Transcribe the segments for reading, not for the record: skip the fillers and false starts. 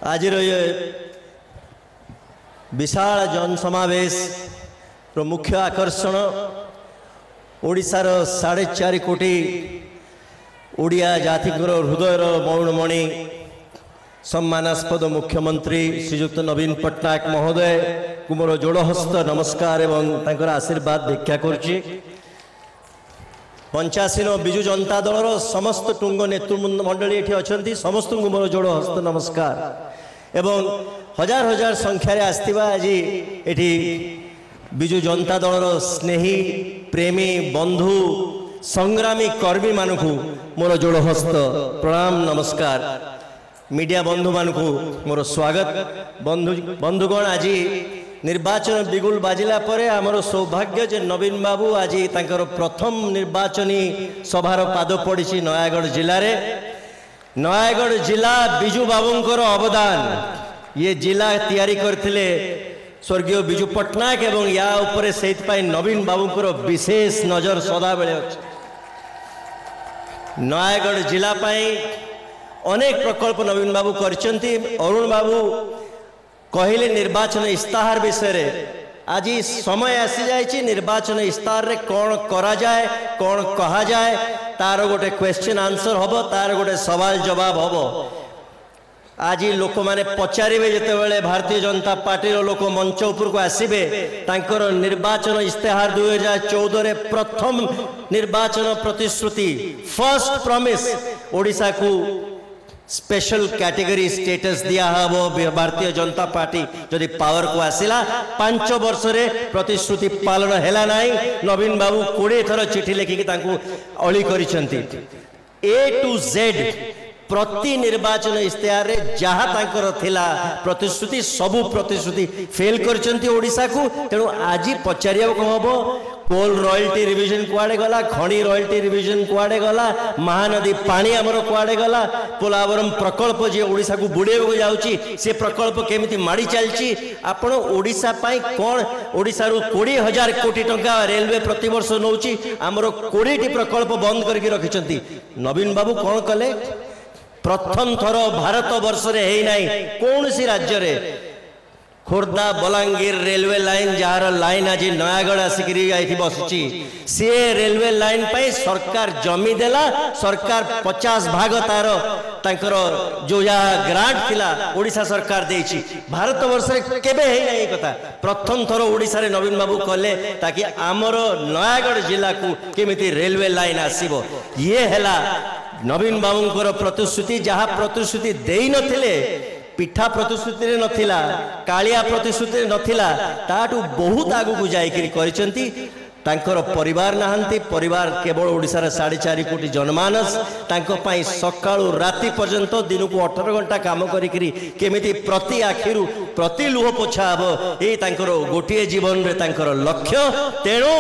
आज ये विशाल जनसमावेश मुख्य आकर्षण ओडिशार 4.5 कोटी ओडिया जाति हृदयर मौनमणि सम्मानास्पद मुख्यमंत्री श्रीजुक्त नवीन पट्टनायक महोदय को मोर जोड़हस्त नमस्कार एवं तांकर आशीर्वाद भिक्षा करुच्ची। 85 बिजु जनता दलर समस्त टुंग नेतृमंडली ये अच्छा समस्त को मोर जोड़हस्त नमस्कार एवं हजार हजार संख्यार आसवा आज ये बिजु जनता दलर स्नेही प्रेमी बंधु संग्रामी कर्मी मानू मोर जोड़हस्त प्रणाम नमस्कार। मीडिया बंधु मानू मोर स्वागत। बंधुगण आज निर्वाचन बिगुल बाजिला परे आमर सौभाग्य जे नवीन बाबू आज तांकर प्रथम निर्वाचनी सभार पाद पड़ी नयागढ़ जिले रे। नयागढ़ जिला बिजु बाबूंकर अवदान ये जिला तैयारी करथिले स्वर्गीय बिजु पट्टनायक एवं या उपरे सेइतपाई नवीन बाबूंकर विशेष नजर सदा बेले अछि। नयागढ़ जिला पाई अनेक प्रकल्प नवीन बाबू करचंती। अरुण बाबू कहले निर्वाचन इस्ताहार विषय रे आज समय आसी जाइए निर्वाचन इस्ताहार रे कौन करा जाए कौन कहा जाए तार गोटे क्वेश्चन आंसर हम तार गोटे सवाल जवाब हम। आज लोक माने पचारे जिते बड़े भारतीय जनता पार्टी लोक मंच उपर को आसबे तांकर निर्वाचन इस्ताहार 2014 रे प्रथम निर्वाचन प्रतिश्रुति फर्स्ट प्रॉमिस ओडिशा को स्पेशल कैटेगरी स्टेटस दिया हम भारतीय जनता पार्टी जदि पावर को आसिला 5 वर्ष रे प्रतिश्रुति पालन हैला नाही। नवीन बाबू 20 थर चिठी लिखिकी तांको अली करिसंती। A to Z प्रति निर्वाचन इस्ताहार रे जहाँ तांकर थिला प्रतिश्रुति सबु प्रतिश्रुति फेल करचंती ओडिशा को। तेणु आज पचारिया कौन हम कोल रॉयल्टी रिविजन कुआड़े गला खणी रॉयल्टी रिविजन कुआड़े गला महानदी पानी आमर कुआड़े गला पोलावरम प्रकल्प जे ओडिशा को बुड़ेबो जाउची से प्रकल्प केमिति माड़ी चलची। आपण ओडिशा पाई कोन ओडिशा रु 20,000 कोटी टंका रेलवे प्रति वर्ष नउची आमर 20 टी प्रकल्प बंद करके रखिचंती। नवीन बाबू कोन कले प्रथम थर भारत वर्ष रे हेई नाही कौन सी राज्य रे Khordha Balangir railway line jar line आज नयागढ़ आसिकी आई बसुची सी रेलवे लाइन पाई सरकार जमी देला सरकार 50 भाग तार तांकर जो यहाँ ग्रांट थिला ओडिशा सरकार देइछि। भारत वर्ष रे केबे हेई नाही कथा प्रथम थर ओडिशा रे नवीन बाबू कले ताकि आमर नयागढ़ जिला को केमिति रेलवे लाइन आसीबो। ये हैला नवीन बाबूंकर प्रतिश्रुति जहाँ प्रतिश्रुति देई नथिले पिठा प्रतिश्रुति रे नथिला कालिया प्रतिश्रुति रे नथिला ताटू बहुत आगु को जाइकरी करिसंती। तांकर परिवार नहांती परिवार केवल ओडिशार 4.5 कोटी जनमानस तांको पाई सकाळु राति पर्यंत दिन को 18 घंटा काम करिकरी केमिति प्रति आखिरु प्रति लुह पोछा हबो ए तांकर गोटिए जीवन रे तांकर लक्ष्य। तेणु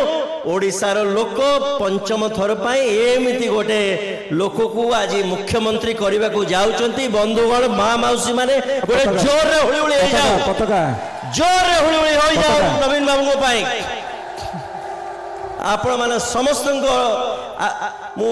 ओडिशार लोक पंचम थर पाई एमिति गोटे लोक को आज मुख्यमंत्री करबा को जाउचंती। बंधुगण मां मौसी माने गोटे जोर रे हुली हुली हो जाओ पताका जोर रे हुली हुली हो जाओ नवीन बाबू को पाई आपण माने समस्त मु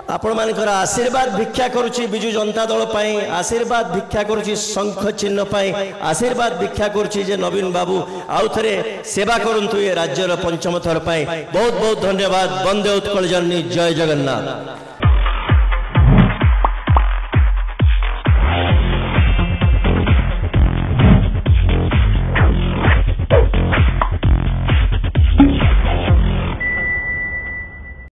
आपण मानकर आशीर्वाद भिक्षा करुची। बिजु जनता दल पाई आशीर्वाद भिक्षा करुची शंख चिन्ह पाई आशीर्वाद भिक्षा करुची जे नवीन बाबू आउ थरे सेवा करंतु ये राज्यर पंचम थर पाई। बहुत बहुत धन्यवाद। वंदे उत्कल जननी जय जगन्नाथ।